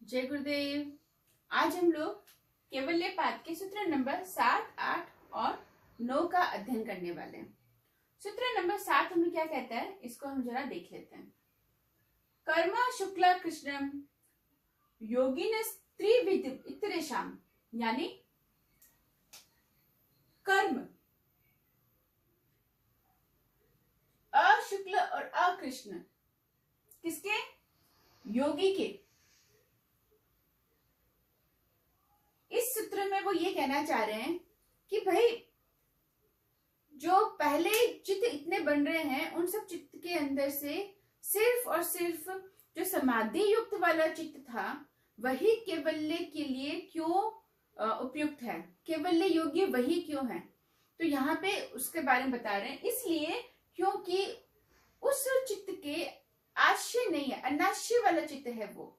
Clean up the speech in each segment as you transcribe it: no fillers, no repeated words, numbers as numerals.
जय गुरुदेव। आज हम लोग केवल्य पाद के सूत्र नंबर 7, 8 और 9 का अध्ययन करने वाले हैं। सूत्र नंबर 7 हमें क्या कहता है, इसको हम जरा देख लेते हैं। कर्म शुक्ला कृष्णम योगिन त्रिविध इतरेशाम, यानी कर्म अशुक्ल और अकृष्ण किसके? योगी के। इस सूत्र में वो ये कहना चाह रहे हैं कि भाई जो पहले चित्त इतने बन रहे हैं, उन सब चित्त के अंदर से सिर्फ और सिर्फ जो समाधि युक्त वाला चित्त था वही कैवल्य के लिए क्यों उपयुक्त है, कैवल्य योग्य वही क्यों है। तो यहाँ पे उसके बारे में बता रहे हैं, इसलिए क्योंकि उस चित्त के आश्रय नहीं है, अनाश्रय वाला चित्त है वो,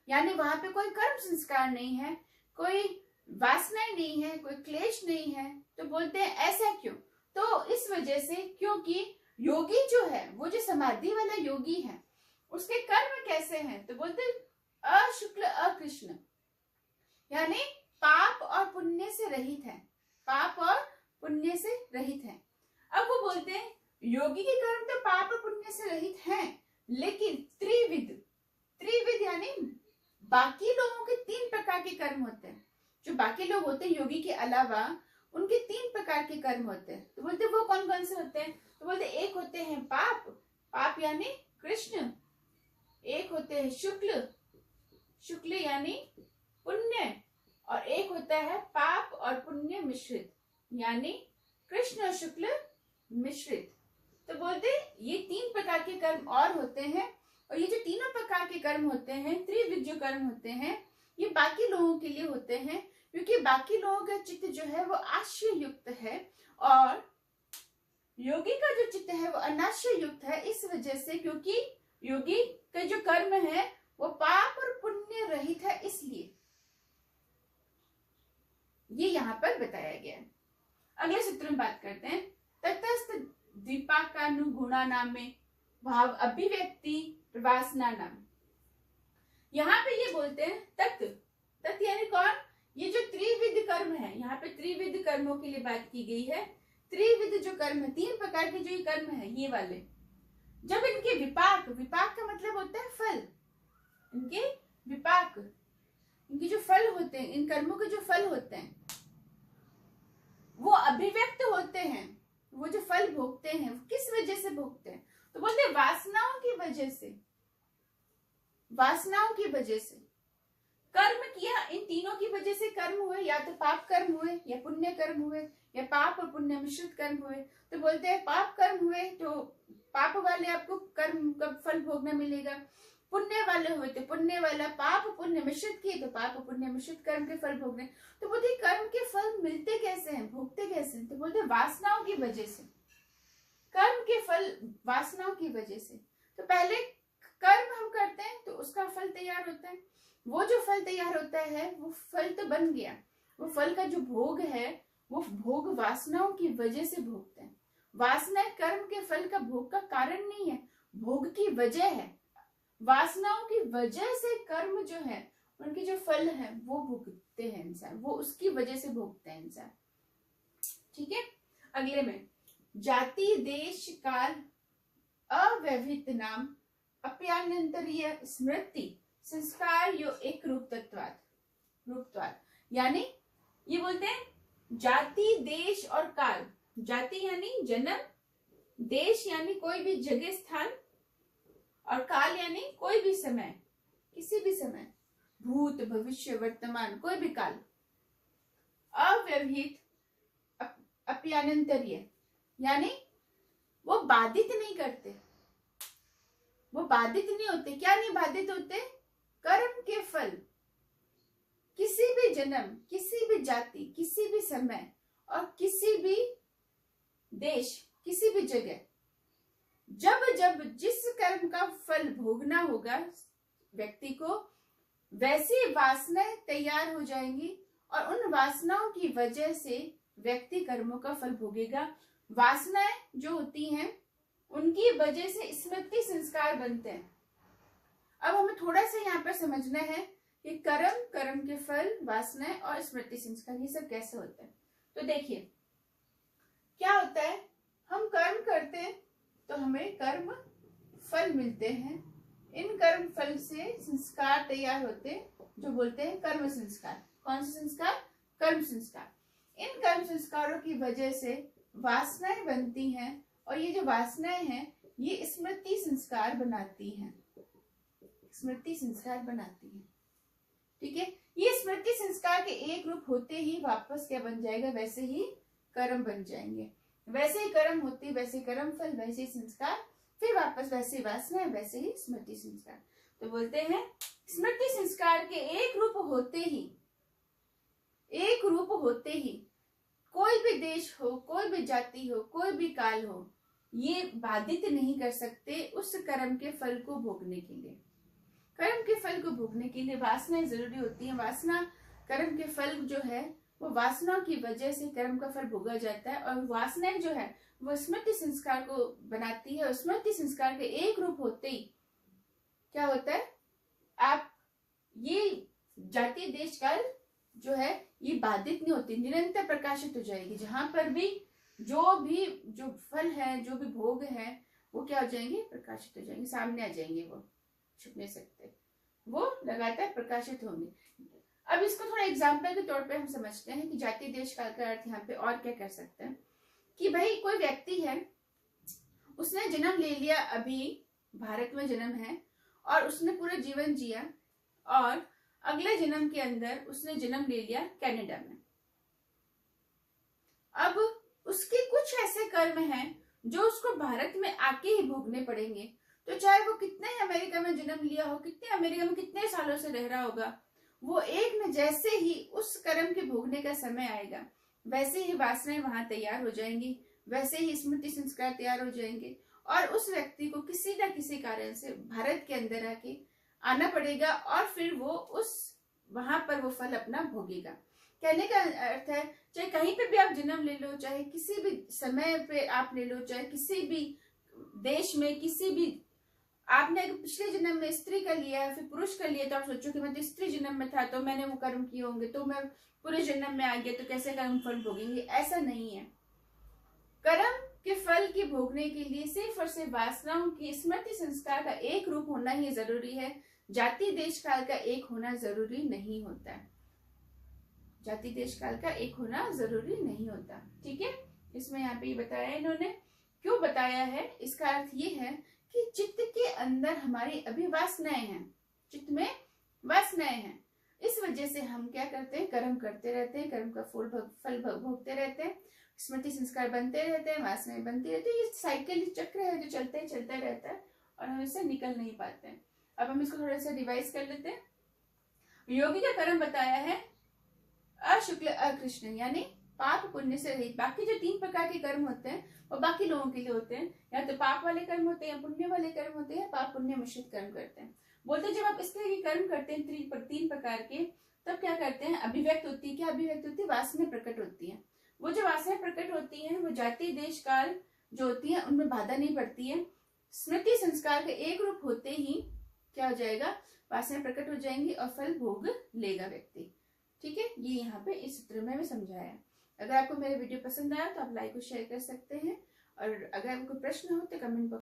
यानी वहां पे कोई कर्म संस्कार नहीं है, कोई वासनाएं नहीं है, कोई क्लेश नहीं है। तो बोलते हैं ऐसा क्यों? तो इस वजह से क्योंकि योगी जो है, वो जो समाधि वाला योगी है, उसके कर्म कैसे हैं? तो बोलते अशुक्ल अकृष्ण, यानी पाप और पुण्य से रहित है, पाप और पुण्य से रहित है। अब वो बोलते हैं योगी के कर्म तो पाप और पुण्य से रहित हैं, लेकिन त्रिविध यानी बाकी लोगों के 3 प्रकार के कर्म होते हैं। जो बाकी लोग होते हैं योगी के अलावा, उनके 3 प्रकार के कर्म होते हैं। तो बोलते वो कौन कौन से होते हैं? तो बोलते एक होते हैं पाप यानी कृष्ण, एक होते हैं शुक्ल यानी पुण्य, और एक होता है पाप और पुण्य मिश्रित, यानी कृष्ण और शुक्ल मिश्रित। तो बोलते ये 3 प्रकार के कर्म और होते हैं, और ये जो तीनों प्रकार के कर्म होते हैं, त्रिविध जो कर्म होते हैं, ये बाकी लोगों के लिए होते हैं, क्योंकि बाकी लोगों का चित्त जो है वो आश्रय युक्त है और योगी का जो चित्त है वो अनाश्रय युक्त है। इस वजह से, क्योंकि योगी का जो कर्म है वो पाप और पुण्य रहित है, इसलिए ये यहाँ पर बताया गया है। अगले सूत्र में बात करते हैं। तटस्थ द्विपाकानुगुणा नाम में भाव अभिव्यक्ति प्रवासना नाम। यहाँ पे ये बोलते हैं तत् यानी कौन? ये जो त्रिविध कर्म है, यहाँ पे त्रिविध कर्मों के लिए बात की गई है। त्रिविध जो कर्म है, 3 प्रकार के जो कर्म है, ये वाले जब इनके विपाक का मतलब होता है फल, इनके विपाक, इनके जो फल होते हैं, इन कर्मों के जो फल होते हैं वो अभिव्यक्त होते हैं। वो जो फल भोगते हैं वो किस वजह से भोगते हैं? तो बोलते हैं वासनाओं की वजह से, वासनाओं की वजह से कर्म किया। इन तीनों की वजह से कर्म हुए, या तो पाप कर्म हुए या पुण्य कर्म हुए, या पाप और पुण्य मिश्रित कर्म हुए। तो बोलते हैं पाप कर्म हुए तो पाप वाले आपको कर्म का फल भोगना मिलेगा, पुण्य वाले हुए तो पुण्य वाला, पाप पुण्य मिश्रित किए तो पाप पुण्य मिश्रित कर्म के फल भोगने। तो बोलते कर्म के फल मिलते कैसे हैं, भोगते कैसे हैं? तो बोलते वासनाओं की वजह से, कर्म के फल वासनाओं की वजह से। तो पहले कर्म हम करते हैं तो उसका फल तैयार होता है, वो जो फल तैयार होता है वो फल तो बन गया, वो फल का जो भोग है वो भोग वासनाओं की वजह से भोगते हैं। वासना कर्म के फल का भोग का कारण नहीं है, भोग की वजह है। वासनाओं की वजह से कर्म जो है, उनके जो फल है वो भोगते हैं इंसान, वो उसकी वजह से भोगते हैं इंसान। ठीक है। अगले में जाति देश काल अव्यवहित नाम अप्यान्यंतरीय स्मृति संस्कार यो एक रूपत्वाद, यानी ये बोलते हैं जाति देश और काल। जाति यानी जन्म, देश यानी कोई भी जगह स्थान, और काल यानी कोई भी समय, किसी भी समय, भूत भविष्य वर्तमान, कोई भी काल। अव्यवहित अप्यान्यंतरीय यानी वो बाधित नहीं करते, वो बाधित नहीं होते। क्या नहीं बाधित होते? कर्म के फल किसी भी जन्म, किसी भी जाति, किसी भी समय और किसी भी देश, किसी भी जगह, जब जिस कर्म का फल भोगना होगा व्यक्ति को, वैसी वासनाएं तैयार हो जाएंगी और उन वासनाओं की वजह से व्यक्ति कर्मों का फल भोगेगा। वासनाएं जो होती हैं उनकी वजह से स्मृति संस्कार बनते हैं। अब हमें थोड़ा सा यहाँ पर समझना है कि कर्म, कर्म के फल, वासनाएं और स्मृति संस्कार ये सब कैसे होते हैं। तो देखिए क्या होता है, हम कर्म करते हैं तो हमें कर्म फल मिलते हैं। इन कर्म फल से संस्कार तैयार होते हैं जो बोलते हैं कर्म संस्कार। कौन से संस्कार? कर्म संस्कार। इन कर्म संस्कारों की वजह से वासनाएं बनती हैं और ये जो वासनाएं हैं ये स्मृति संस्कार बनाती हैं, स्मृति संस्कार बनाती हैं। ठीक है, ये स्मृति संस्कार के एक रूप होते ही वापस क्या बन जाएगा, वैसे ही कर्म बन जाएंगे। वैसे ही कर्म होती, वैसे कर्म फल, वैसे ही संस्कार, फिर वापस वैसे ही वासना, वैसे ही स्मृति संस्कार। तो बोलते हैं स्मृति संस्कार के एक रूप होते ही, एक रूप होते ही कोई भी देश हो, कोई भी जाति हो, कोई भी काल हो, ये बाधित नहीं कर सकते उस कर्म के फल को भोगने के लिए। कर्म के फल को भोगने के लिए वासनाएं जरूरी होती है। वासना, कर्म के फल जो है वो वासना की वजह से कर्म का फल भोगा जाता है, और वासनाएं जो है वो स्मृति संस्कार को बनाती है। और स्मृति संस्कार के एक रूप होते ही क्या होता है, आप ये जाति देश काल जो है ये बाधित नहीं होती, निरंतर प्रकाशित हो जाएगी। जहां पर भी जो फल है, जो भी भोग है, वो क्या हो जाएंगे, प्रकाशित हो जाएंगे, सामने आ जाएंगे, वो छुप नहीं सकते, वो लगातार प्रकाशित होंगे। अब इसको थोड़ा एग्जाम्पल के तौर पे हम समझते हैं कि जाति देश काल का अर्थ यहाँ पे और क्या कर सकते हैं कि भाई कोई व्यक्ति है, उसने जन्म ले लिया, अभी भारत में जन्म है और उसने पूरा जीवन जिया, और अगले जन्म के अंदर उसने जन्म ले लिया कनाडा में। अब उसके कुछ ऐसे कर्म हैं जो उसको भारत में आके ही भोगने पड़ेंगे। तो चाहे वो कितने ही अमेरिका में जन्म लिया हो, कितने अमेरिका में कितने सालों से रह रहा होगा, वो एक न जैसे ही उस कर्म के भोगने का समय आएगा, वैसे ही वासनाएं वहां तैयार हो जाएंगी, वैसे ही स्मृति संस्कार तैयार हो जाएंगे, और उस व्यक्ति को किसी न किसी कारण से भारत के अंदर आके आना पड़ेगा, और फिर वो उस वहां पर वो फल अपना भोगेगा। कहने का अर्थ है, चाहे कहीं पे भी आप जन्म ले लो, चाहे किसी भी समय पे आप ले लो, चाहे किसी भी देश में, किसी भी, आपने अगर पिछले जन्म में स्त्री का लिया है, फिर पुरुष का लिया, तो आप सोचो कि मैं तो स्त्री जन्म में था तो मैंने वो कर्म किए होंगे, तो मैं पूरे जन्म में आ गया तो कैसे कर्म फल भोगेंगे। ऐसा नहीं है। कर्म के फल के भोगने के लिए सिर्फ और सिर्फ वासनाओं की स्मृति संस्कार का एक रूप होना ही जरूरी है। जाति देश काल का एक होना जरूरी नहीं होता है। जाति देश काल का एक होना जरूरी नहीं होता। ठीक है, इसमें यहाँ पे बताया इन्होंने, क्यों बताया है, इसका अर्थ ये है कि चित्त के अंदर हमारी अभी वासनाएं हैं, चित्त में वासनाएं हैं, इस वजह से हम क्या करते हैं, कर्म करते रहते हैं, कर्म का फल भोगते रहते हैं, स्मृति संस्कार बनते रहते हैं, वासनाएं बनती रहती है। ये साइकिल चक्र है जो चलता रहता है और हम इससे निकल नहीं पाते हैं। अब हम इसको थोड़ा सा रिवाइज कर लेते हैं। योगी का कर्म बताया है अशुक्ल अकृष्ण, यानी पाप पुण्य से रहित। बाकी जो 3 प्रकार के कर्म होते हैं वो बाकी लोगों के लिए होते हैं, या तो पाप वाले कर्म होते हैं, पुण्य वाले कर्म होते हैं, पाप पुण्य मिश्रित कर्म करते हैं। बोलते हैं जब आप इस तरह के कर्म करते हैं 3 प्रकार के, तब क्या करते हैं, अभिव्यक्त होती है। क्या अभिव्यक्त होती है? वासना प्रकट होती है। वो जो वासना प्रकट होती है वो जाति देश काल जो होती है उनमें बाधा नहीं पड़ती है। स्मृति संस्कार के एक रूप होते ही क्या हो जाएगा, वासना प्रकट हो जाएंगी और फल भोग लेगा व्यक्ति। ठीक है, ये यहाँ पे इस सूत्र में समझाया। अगर आपको मेरे वीडियो पसंद आया तो आप लाइक और शेयर कर सकते हैं, और अगर आपको प्रश्न हो तो कमेंट